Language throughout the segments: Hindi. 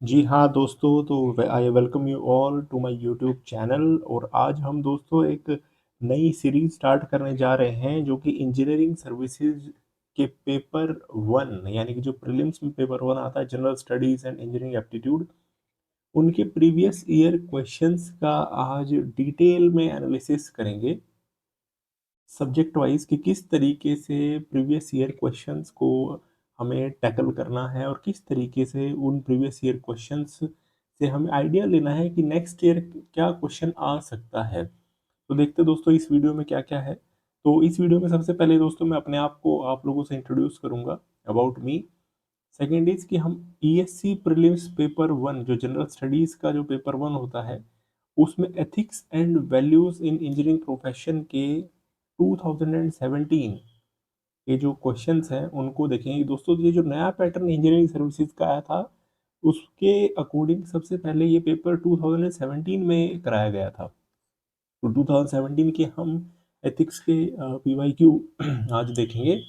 जी हाँ दोस्तों, तो I welcome you all to my YouTube channel. और आज हम दोस्तों एक नई सीरीज स्टार्ट करने जा रहे हैं जो कि इंजीनियरिंग सर्विसेज के पेपर वन, यानी कि जो प्रीलिम्स में पेपर वन आता है, general studies and engineering aptitude, उनके प्रीवियस ईयर क्वेश्चंस का आज डिटेल में एनालिसिस करेंगे सब्जेक्ट वाइज कि किस तरीके से प्रीवियस ईयर क्वेश्चंस को हमें टैकल करना है और किस तरीके से उन प्रीवियस ईयर क्वेश्चंस से हमें आइडिया लेना है कि नेक्स्ट ईयर क्या क्वेश्चन आ सकता है। तो देखते हैं दोस्तों इस वीडियो में क्या क्या है। तो इस वीडियो में सबसे पहले दोस्तों मैं अपने आप को आप लोगों से इंट्रोड्यूस करूंगा अबाउट मी। सेकेंड इज कि हम ईएससी प्रीलिम्स पेपर वन, जो जनरल स्टडीज का जो पेपर वन होता है, उसमें ethics and values in engineering profession के 2017 ये जो क्वेश्चंस हैं उनको देखेंगे दोस्तों। ये जो नया पैटर्न इंजीनियरिंग सर्विसेज का आया था उसके अकॉर्डिंग सबसे पहले ये पेपर 2017 में कराया गया था। तो 2017 के हम एथिक्स के पीवाईक्यू आज देखेंगे।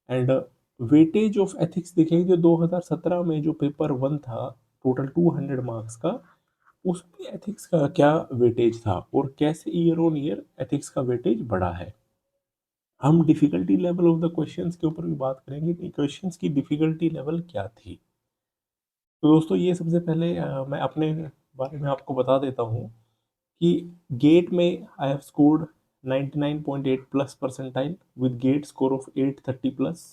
एंड वेटेज ऑफ एथिक्स देखेंगे जो 2017 में जो पेपर वन था, टोटल 200 मार्क्स का, उसमें एथिक्स का क्या वेटेज था और कैसे ईयर ऑन ईयर एथिक्स का वेटेज बढ़ा है। हम difficulty level of the questions के ऊपर भी बात करेंगे कि क्वेश्चंस की डिफिकल्टी लेवल क्या थी। तो दोस्तों ये सबसे पहले मैं अपने बारे में आपको बता देता हूँ कि गेट में I have scored 99.8 plus percentile with GATE score of 830 plus.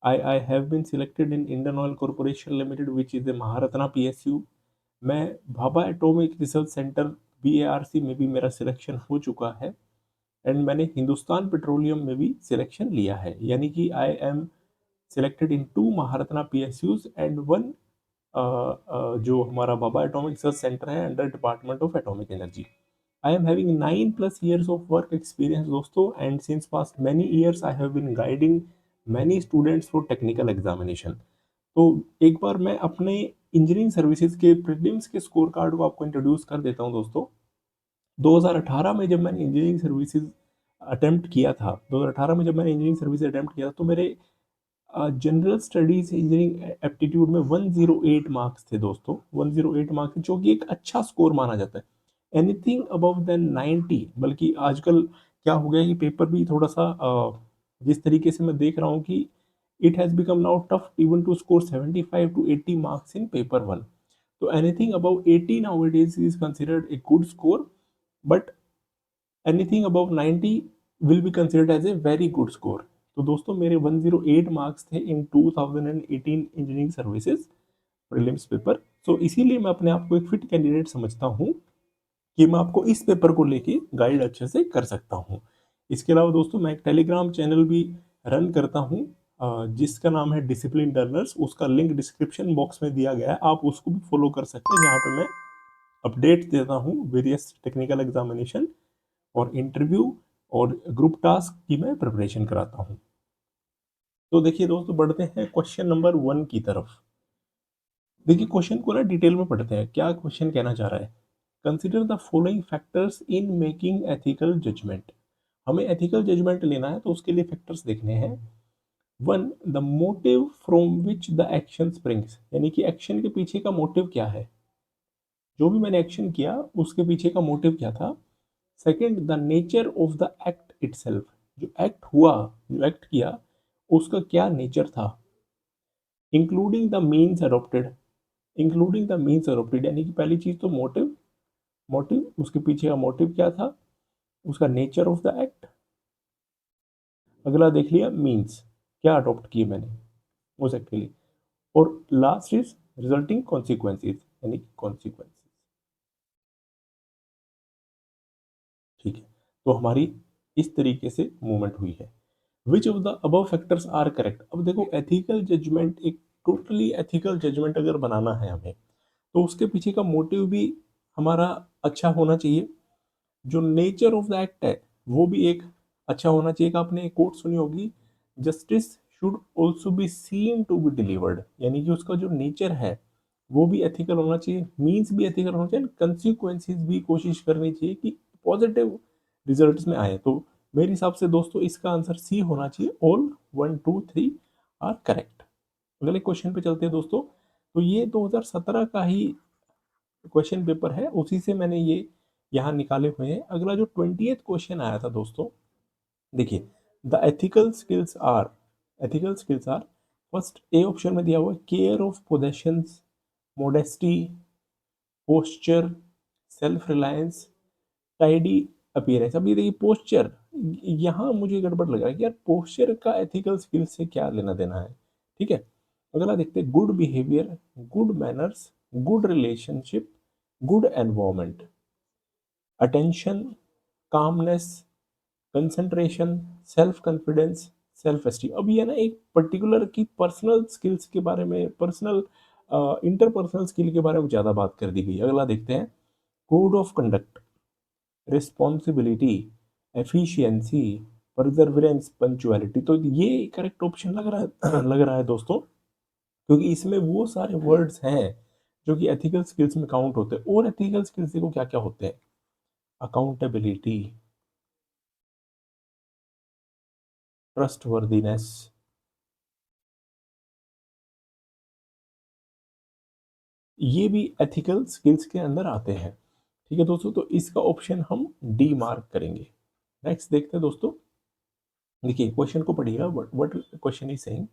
I have been selected in Indian Oil Corporation Limited, which is a Maharatna PSU। मैं Bhabha atomic research centre BARC में भी मेरा सिलेक्शन हो चुका है। एंड मैंने हिंदुस्तान पेट्रोलियम में भी सिलेक्शन लिया है, यानी कि I am selected in 2 Maharatna PSUs and one जो हमारा भाभा एटॉमिक रिसर्च सेंटर है under department of atomic energy. I am having 9+ years of work experience दोस्तों, and since past many years I have been guiding many students for technical examination. तो एक बार मैं अपने इंजीनियरिंग सर्विसेज के प्रीलिम्स के स्कोर कार्ड को आपको इंट्रोड्यूस कर देता हूं दोस्तों। 2018 में जब मैंने इंजीनियरिंग सर्विसेज अटेम्प्ट किया था, 2018 में जब मैंने इंजीनियरिंग सर्विसेज अटेम्प्ट किया था, तो मेरे जनरल स्टडीज इंजीनियरिंग एप्टीट्यूड में 108 मार्क्स थे दोस्तों। 108 मार्क्स जो कि एक अच्छा स्कोर माना जाता है। एनीथिंग अबव देन 90, बल्कि आजकल क्या हो गया कि पेपर भी थोड़ा सा जिस तरीके से मैं देख रहा हूँ कि it has become now tough even to score 75 to 80 marks in paper one. तो anything above 80 nowadays is considered a good score, but anything above 90 will be considered as a very good score। तो दोस्तों मेरे 108 मार्क्स थे इन 2018 इंजीनियरिंग सर्विसेज प्रीलिम्स पेपर। सो इसीलिए मैं अपने आप को एक फिट कैंडिडेट समझता हूँ कि मैं आपको इस पेपर को लेके गाइड अच्छे से कर सकता हूँ। इसके अलावा दोस्तों मैं एक टेलीग्राम चैनल भी रन करता हूँ जिसका नाम है डिसिप्लिन लर्नर्स। उसका लिंक डिस्क्रिप्शन बॉक्स में दिया गया है, आप उसको भी फॉलो कर सकते हैं, जहाँ पे मैं अपडेट देता हूँ वेरियस टेक्निकल एग्जामिनेशन और इंटरव्यू और ग्रुप टास्क की मैं प्रिपरेशन कराता हूँ। तो देखिए दोस्तों बढ़ते हैं क्वेश्चन नंबर वन की तरफ। देखिए क्वेश्चन को ना डिटेल में पढ़ते हैं, क्या क्वेश्चन कहना चाह रहा है। Consider the following factors in making ethical judgement. हमें एथिकल जजमेंट लेना है तो उसके लिए फैक्टर्स देखने हैं। One, the motive from which the action springs, यानी कि एक्शन के पीछे का मोटिव क्या है, जो भी मैंने एक्शन किया उसके पीछे का मोटिव क्या था। Second, the nature of the act itself, जो एक्ट हुआ, जो एक्ट किया उसका क्या नेचर था। Including the means adopted, including the means adopted, यानी कि पहली चीज तो मोटिव, मोटिव उसके पीछे का मोटिव क्या था, उसका नेचर ऑफ द एक्ट। अगला देख लिया मीन्स, क्या अडोप्ट किए मैंने उस एक्ट के लिए। और लास्ट इज रिजल्टिंग कॉन्सिक्वेंसेज, यानी कि कॉन्सिक्वेंसेज। ठीक है, तो हमारी इस तरीके से मूवमेंट हुई है। Which of the above factors are correct. अब देखो एथिकल जजमेंट, एक टोटली एथिकल जजमेंट अगर बनाना है हमें, तो उसके पीछे का मोटिव भी हमारा अच्छा होना चाहिए। जो नेचर ऑफ द एक्ट है वो भी एक अच्छा होना चाहिए। कि आपने एक कोट सुनी होगी, justice should also be seen to be delivered, यानी कि उसका जो नेचर है वो भी एथिकल होना चाहिए, मीन्स भी एथिकल होना चाहिए, कंसिक्वेंसेज भी कोशिश करनी चाहिए कि पॉजिटिव रिजल्ट्स में आए। तो मेरे हिसाब से दोस्तों इसका आंसर सी होना चाहिए, ऑल 1 2 3 आर करेक्ट। अगले क्वेश्चन पे चलते हैं दोस्तों। तो ये 2017 का ही क्वेश्चन पेपर है, उसी से मैंने ये यहाँ निकाले हुए हैं। अगला जो 20th क्वेश्चन आया था दोस्तों, देखिए, the ethical skills are, first A option में दिया हुआ है care of possessions, modesty, posture, self reliance, tidy appearance. अब ये देखिए पोस्चर, यहाँ मुझे गड़बड़ लग रहा है कि यार पोस्चर का एथिकल स्किल से क्या लेना देना है। ठीक है, अगला देखते हैं, good behaviour, good manners, good relationship, good environment, attention, calmness, concentration, self confidence, self esteem. अब ये ना एक पर्टिकुलर की पर्सनल स्किल्स के बारे में, पर्सनल इंटरपर्सनल स्किल के बारे में ज़्यादा बात कर दी गई। अगला देखते हैं, code of conduct, responsibility, efficiency, perseverance, punctuality. तो ये करेक्ट ऑप्शन लग रहा है लग रहा है दोस्तों, क्योंकि इसमें वो सारे वर्ड्स हैं जो कि एथिकल स्किल्स में काउंट होते हैं। और एथिकल स्किल्स देखो क्या क्या होते हैं, अकाउंटेबिलिटी, ट्रस्टवर्दीनेस, ये भी एथिकल स्किल्स के अंदर आते हैं। ठीक है दोस्तों, तो इसका ऑप्शन हम डी मार्क करेंगे। नेक्स्ट देखते हैं दोस्तों, देखिए क्वेश्चन को पढ़िएगा, what question is saying,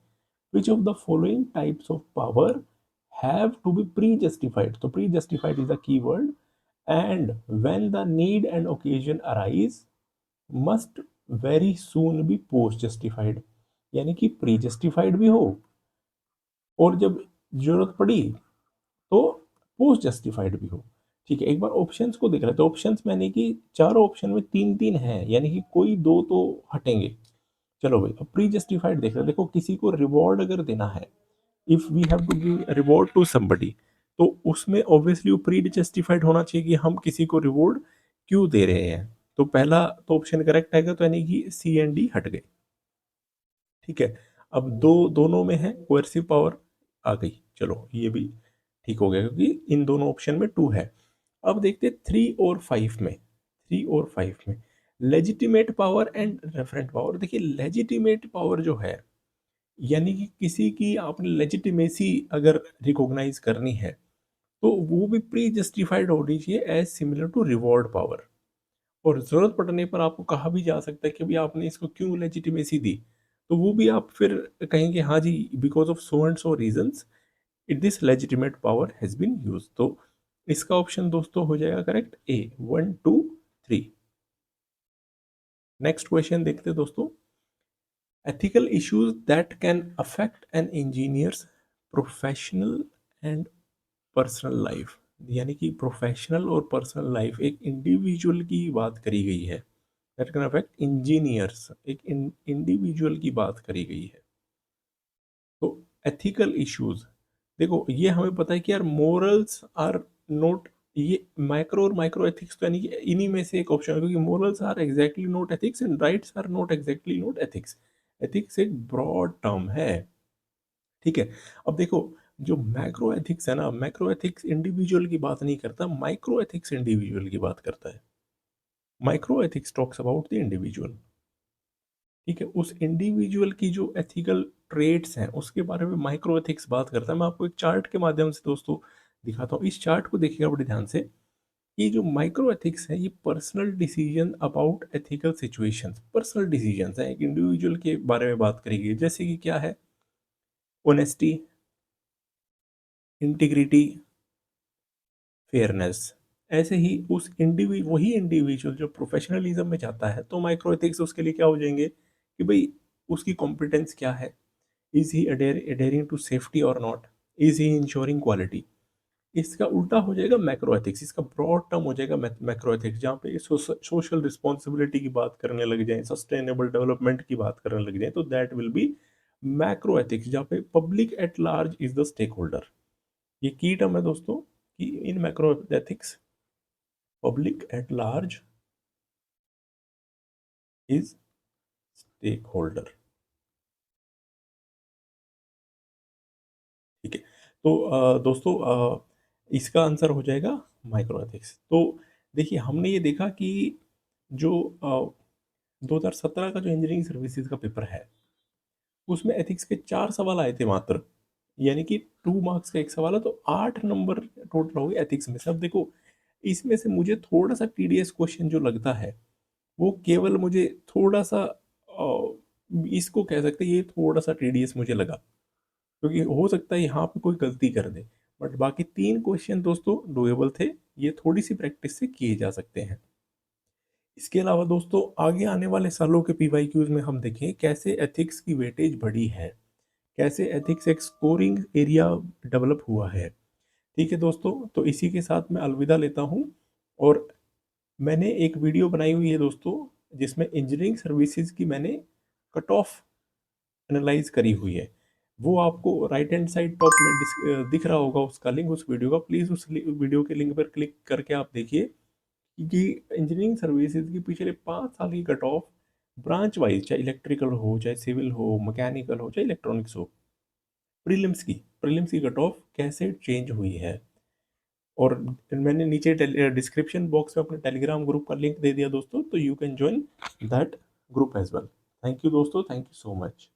which of the following types of power have to be pre-justified? So pre-justified is the key word, and when the need and occasion arise must very soon be post-justified। यानी कि pre-justified भी हो और जब जरूरत पड़ी तो पोस्ट जस्टिफाइड भी हो। ठीक है, एक बार ऑप्शंस को देख रहे हैं, तो ऑप्शंस मैंने कि चारों ऑप्शन में तीन तीन है, यानी कि कोई दो तो हटेंगे। चलो भाई, अब प्री जस्टिफाइड देख रहे हैं। देखो, किसी को रिवॉर्ड अगर देना है, if we have to give reward to somebody, तो उसमें ऑब्वियसली वो प्री जस्टिफाइड होना चाहिए कि हम किसी को रिवॉर्ड क्यों दे रहे हैं। तो पहला तो ऑप्शन करेक्ट आएगा, तो यानी कि सी एंड डी हट गए। ठीक है, अब दोनों में है कोerसिव पावर आ गई, चलो ये भी ठीक हो गया क्योंकि इन दोनों ऑप्शन में टू है। अब देखते 3 और 5 में legitimate power and referent power. देखिए लेजिटिमेट पावर जो है, यानी कि किसी की आपने लेजिटिमेसी अगर रिकॉग्नाइज करनी है, तो वो भी प्री जस्टिफाइड होनी चाहिए as similar to reward power. और ज़रूरत पड़ने पर आपको कहा भी जा सकता है कि भाई आपने इसको क्यों लेजिटिमेसी दी, तो वो भी आप फिर कहेंगे हाँ जी, because of so and so reasons it this legitimate power has been use. तो इसका ऑप्शन दोस्तों हो जाएगा करेक्ट ए, 1 2 3। नेक्स्ट क्वेश्चन देखते हैं दोस्तों, ethical issues that can affect an engineer's professional and personal life. यानी कि प्रोफेशनल और पर्सनल लाइफ, एक इंडिविजुअल की बात करी गई है, दैट कैन अफेक्ट इंजीनियर्स, एक इंडिविजुअल की बात करी गई है। तो एथिकल इश्यूज, देखो ये हमें पता है कि यार मोरल्स आर नॉट, ये माइक्रो और माइक्रो एथिक्स, तो यानी कि इन्हीं में से एक ऑप्शन है, क्योंकि morals are exactly not ethics and rights are not exactly not ethics. Ethics एक ब्रॉड टर्म है। ठीक है, अब देखो, जो मैक्रो एथिक्स है ना, मैक्रो एथिक्स इंडिविजुअल की बात नहीं करता, माइक्रो एथिक्स इंडिविजुअल की बात करता है। Micro ethics talks about the individual. ठीक है, उस इंडिविजुअल की जो एथिकल ट्रेट्स हैं उसके बारे में माइक्रो एथिक्स बात करता है। मैं आपको एक चार्ट के माध्यम से दोस्तों दिखाता हूँ, इस चार्ट को देखिएगा बड़े ध्यान से। ये जो माइक्रो एथिक्स है, ये personal decision about ethical situations, personal decisions हैं, एक इंडिविजुअल के बारे में बात करेगी, जैसे कि क्या है, ऑनेस्टी, इंटीग्रिटी, फेयरनेस। ऐसे ही वही इंडिविजुअल जो प्रोफेशनलिज्म में जाता है, तो माइक्रो एथिक्स उसके लिए क्या हो जाएंगे कि भाई उसकी कॉम्पिटेंस क्या है, is he adhering to safety और not, is he ensuring quality. इसका उल्टा हो जाएगा मैक्रो एथिक्स, इसका ब्रॉड टर्म हो जाएगा मैक्रो एथिक्स, जहाँ पे सोशल रिस्पॉन्सिबिलिटी की बात करने लग जाए, सस्टेनेबल डेवलपमेंट की बात करने लग जाए, तो that will be macro ethics, जहाँ पे public at large is the stake holder. ये की टर्म है दोस्तों कि in macro ethics public at large is stake holder. ठीक है, तो दोस्तों इसका आंसर हो जाएगा माइक्रो एथिक्स। तो देखिए हमने ये देखा कि जो 2017 का जो इंजीनियरिंग सर्विसेज का पेपर है, उसमें एथिक्स के 4 सवाल आए थे मात्र। यानी कि 2 मार्क्स का एक सवाल है, तो 8 नंबर टोटल हो गए एथिक्स में से। अब देखो, इसमें से मुझे थोड़ा सा टीडीएस क्वेश्चन जो लगता है, वो केवल मुझे थोड़ा सा इसको कह सकते हैं, ये थोड़ा सा टीडीएस मुझे लगा, क्योंकि हो सकता है यहाँ पे कोई गलती कर दे। बट बाकी 3 क्वेश्चन दोस्तों डुएबल थे, ये थोड़ी सी प्रैक्टिस से किए जा सकते हैं। इसके अलावा दोस्तों, आगे आने वाले सालों के पीवाईक्यूज में हम देखें कैसे एथिक्स की वेटेज बढ़ी है, कैसे एथिक्स एक स्कोरिंग एरिया डेवलप हुआ है। ठीक है दोस्तों, तो इसी के साथ मैं अलविदा लेता हूँ। और मैंने एक वीडियो बनाई हुई है दोस्तों, जिसमें इंजीनियरिंग सर्विसेज की मैंने कट ऑफ एनालाइज करी हुई है। वो आपको राइट हैंड साइड टॉप में दिख रहा होगा उसका लिंक, उस वीडियो का। प्लीज़ उस वीडियो के लिंक पर क्लिक करके आप देखिए कि इंजीनियरिंग सर्विसेज की पिछले 5 साल की कट ऑफ ब्रांच वाइज, चाहे इलेक्ट्रिकल हो, चाहे सिविल हो, मैकेनिकल हो, चाहे इलेक्ट्रॉनिक्स हो, प्रीलिम्स की कट ऑफ कैसे चेंज हुई है। और मैंने नीचे डिस्क्रिप्शन बॉक्स में अपने टेलीग्राम ग्रुप का लिंक दे दिया दोस्तों, तो you can join that group as well. Thank you दोस्तों, थैंक यू सो मच।